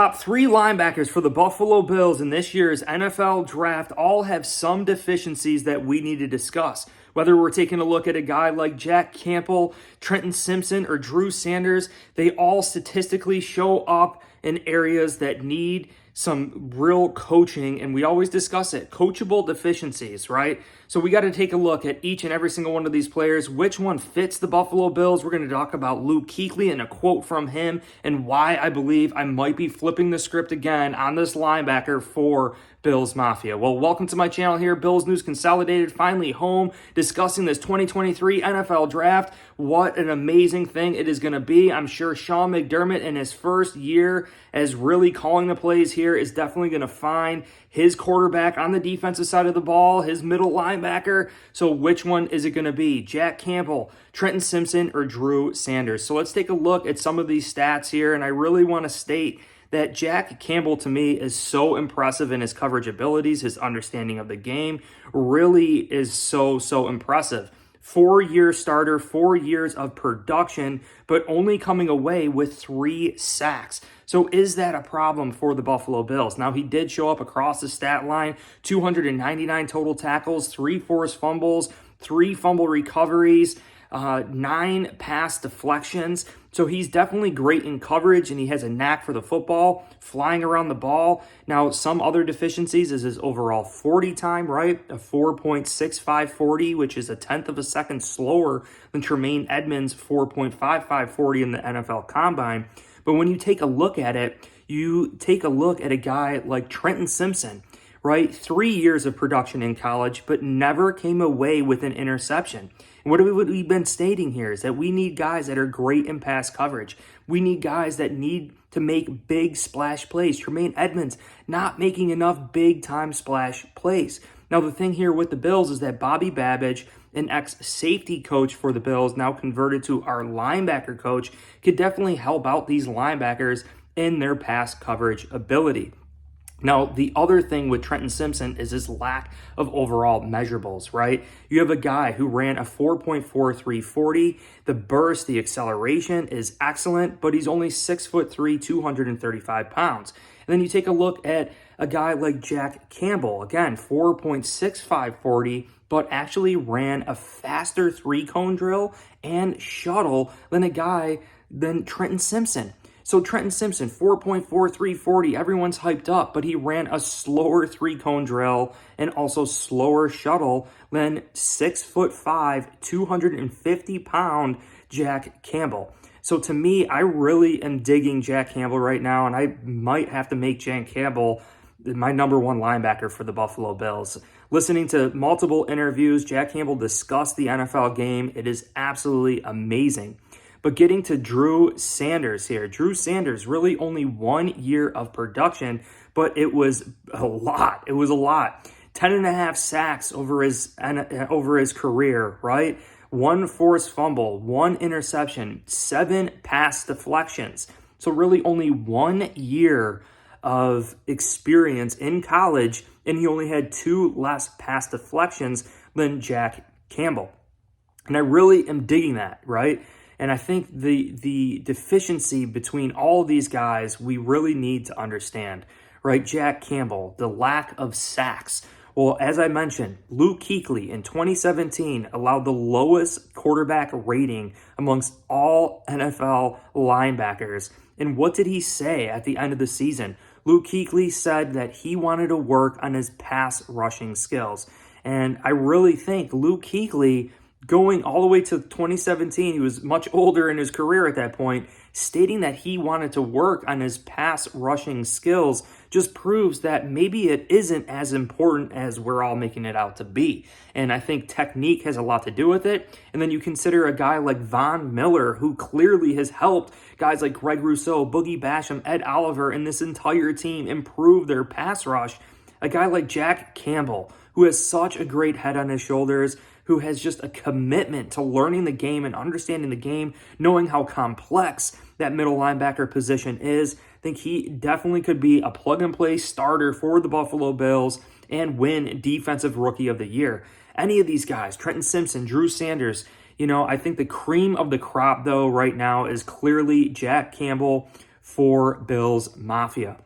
Top three linebackers for the Buffalo Bills in this year's NFL draft all have some deficiencies that we need to discuss. Whether we're taking a look at a guy like Jack Campbell, Trenton Simpson, or Drew Sanders, they all statistically show up in areas that need some real coaching, and we always discuss it, coachable deficiencies, right? So we got to take a look at each and every single one of these players, which one fits the Buffalo Bills. We're going to talk about Luke Kuechly and a quote from him and why I believe I might be flipping the script again on this linebacker for Bills Mafia. Well, welcome to my channel here, Bills News Consolidated, finally home, discussing this 2023 NFL Draft. What an amazing thing it is going to be. I'm sure Sean McDermott in his first year as really calling the plays here is definitely going to find his quarterback on the defensive side of the ball, his middle linebacker. So which one is it going to be? Jack Campbell, Trenton Simpson, or Drew Sanders? So let's take a look at some of these stats here, and I really want to state that Jack Campbell, to me, is so impressive in his coverage abilities. His understanding of the game really is so impressive. 4-year starter, 4 years of production, but only coming away with 3 sacks. So is that a problem for the Buffalo Bills? Now, he did show up across the stat line, 299 total tackles, 3 forced fumbles, 3 fumble recoveries, 9 pass deflections. So he's definitely great in coverage, and he has a knack for the football, flying around the ball. Now, some other deficiencies is his overall 40 time, right? A 4.65 40, which is a tenth of a second slower than Tremaine Edmonds' 4.55 40 in the NFL Combine. But when you take a look at it, you take a look at a guy like Trenton Simpson, right? 3 years of production in college, but never came away with an interception. And what we've been stating here is that we need guys that are great in pass coverage. We need guys that need to make big splash plays. Tremaine Edmonds not making enough big-time splash plays. Now, the thing here with the Bills is that Bobby Babbage, an ex-safety coach for the Bills, now converted to our linebacker coach, could definitely help out these linebackers in their pass coverage ability. Now, the other thing with Trenton Simpson is his lack of overall measurables, right? You have a guy who ran a 4.43 40. The burst, the acceleration is excellent, but he's only 6'3", 235 pounds. And then you take a look at a guy like Jack Campbell, again, 4.65 40, but actually ran a faster 3-cone drill and shuttle than Trenton Simpson. So Trenton Simpson, 4.43 40, everyone's hyped up, but he ran a slower 3-cone drill and also slower shuttle than 6'5", 250-pound Jack Campbell. So to me, I really am digging Jack Campbell right now, and I might have to make Jack Campbell my number 1 linebacker for the Buffalo Bills. Listening to multiple interviews, Jack Campbell discussed the NFL game. It is absolutely amazing. But getting to Drew Sanders here. Drew Sanders, really only 1 year of production, but it was a lot. It was a lot. 10.5 sacks over his career, right? 1 forced fumble, 1 interception, 7 pass deflections. So really only 1 year of experience in college, and he only had 2 less pass deflections than Jack Campbell. And I really am digging that, right? And I think the deficiency between all of these guys, we really need to understand, right? Jack Campbell, the lack of sacks. Well, as I mentioned, Luke Kuechly in 2017 allowed the lowest quarterback rating amongst all NFL linebackers. And what did he say at the end of the season? Luke Kuechly said that he wanted to work on his pass rushing skills. And I really think Luke Kuechly, going all the way to 2017, he was much older in his career at that point, stating that he wanted to work on his pass rushing skills just proves that maybe it isn't as important as we're all making it out to be. And I think technique has a lot to do with it. And then you consider a guy like Von Miller, who clearly has helped guys like Greg Rousseau, Boogie Basham, Ed Oliver, and this entire team improve their pass rush. A guy like Jack Campbell, who has such a great head on his shoulders, who has just a commitment to learning the game and understanding the game, knowing how complex that middle linebacker position is. I think he definitely could be a plug-and-play starter for the Buffalo Bills and win Defensive Rookie of the Year. Any of these guys, Trenton Simpson, Drew Sanders, I think the cream of the crop, though, right now is clearly Jack Campbell for Bills Mafia.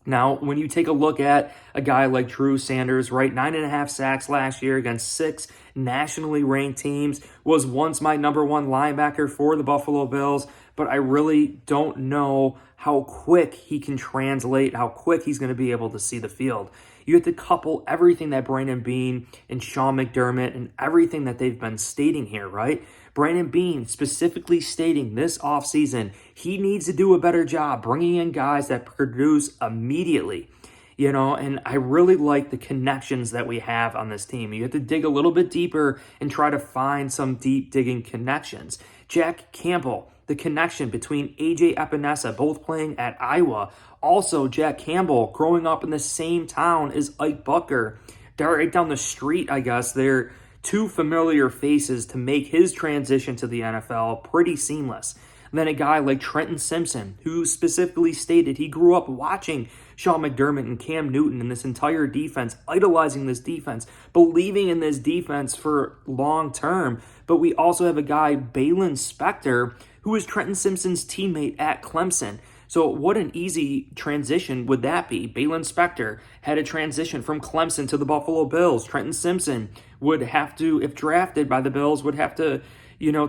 Now, when you take a look at a guy like Drew Sanders, right, 9.5 sacks last year against 6 nationally ranked teams, was once my number 1 linebacker for the Buffalo Bills, but I really don't know how quick he can translate, how quick he's going to be able to see the field. You have to couple everything that Brandon Beane and Sean McDermott and everything that they've been stating here, right? Brandon Beane specifically stating this offseason, he needs to do a better job bringing in guys that produce immediately. You know, and I really like the connections that we have on this team. You have to dig a little bit deeper and try to find some deep digging connections. Jack Campbell, the connection between AJ Epinesa, both playing at Iowa. Also, Jack Campbell growing up in the same town as Ike Bucker. Right down the street, I guess. They're two familiar faces to make his transition to the NFL pretty seamless. And then a guy like Trenton Simpson, who specifically stated he grew up watching Sean McDermott and Cam Newton and this entire defense, idolizing this defense, believing in this defense for long term. But we also have a guy, Balin Spector, who was Trenton Simpson's teammate at Clemson. So what an easy transition would that be? Balin Spector had a transition from Clemson to the Buffalo Bills. Trenton Simpson would have to, if drafted by the Bills, would have to,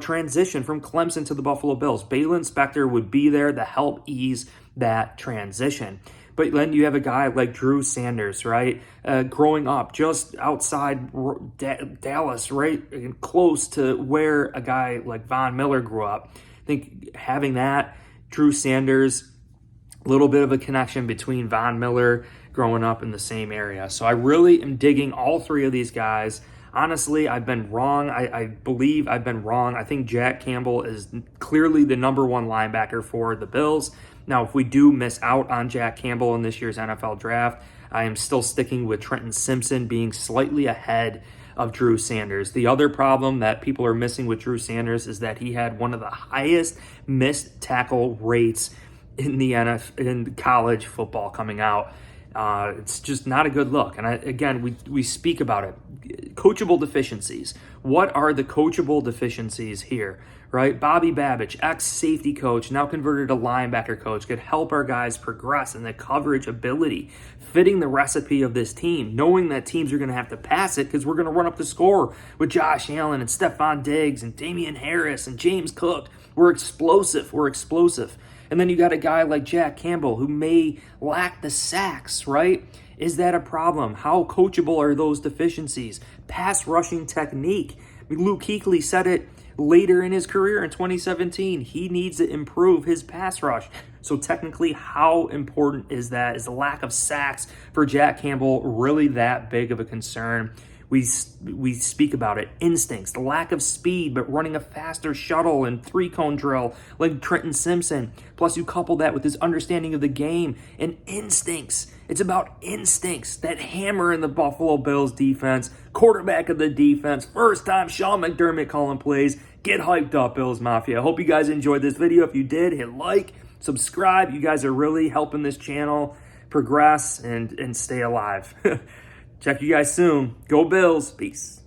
transition from Clemson to the Buffalo Bills. Balin Spector would be there to help ease that transition. But then you have a guy like Drew Sanders, right? Growing up just outside Dallas, right? Close to where a guy like Von Miller grew up. I think having that, Drew Sanders, a little bit of a connection between Von Miller growing up in the same area. So I really am digging all 3 of these guys. Honestly, I've been wrong. I believe I've been wrong. I think Jack Campbell is clearly the number 1 linebacker for the Bills. Now, if we do miss out on Jack Campbell in this year's NFL draft, I am still sticking with Trenton Simpson being slightly ahead of Drew Sanders. The other problem that people are missing with Drew Sanders is that he had one of the highest missed tackle rates in the in college football coming out. It's just not a good look. And we speak about it. Coachable deficiencies. What are the coachable deficiencies here? Right? Bobby Babich, ex-safety coach, now converted to linebacker coach, could help our guys progress in the coverage ability, fitting the recipe of this team, knowing that teams are going to have to pass it because we're going to run up the score with Josh Allen and Stephon Diggs and Damian Harris and James Cook. We're explosive. And then you got a guy like Jack Campbell who may lack the sacks, right? Is that a problem? How coachable are those deficiencies? Pass rushing technique. Luke Kuechly said it later in his career in 2017. He needs to improve his pass rush. So technically, how important is that? Is the lack of sacks for Jack Campbell really that big of a concern? We speak about it. Instincts, the lack of speed, but running a faster shuttle and 3-cone drill like Trenton Simpson. Plus, you couple that with his understanding of the game and instincts. It's about instincts. That hammer in the Buffalo Bills defense, quarterback of the defense, first time Sean McDermott calling plays. Get hyped up, Bills Mafia. I hope you guys enjoyed this video. If you did, hit like, subscribe. You guys are really helping this channel progress and stay alive. Check you guys soon. Go Bills. Peace.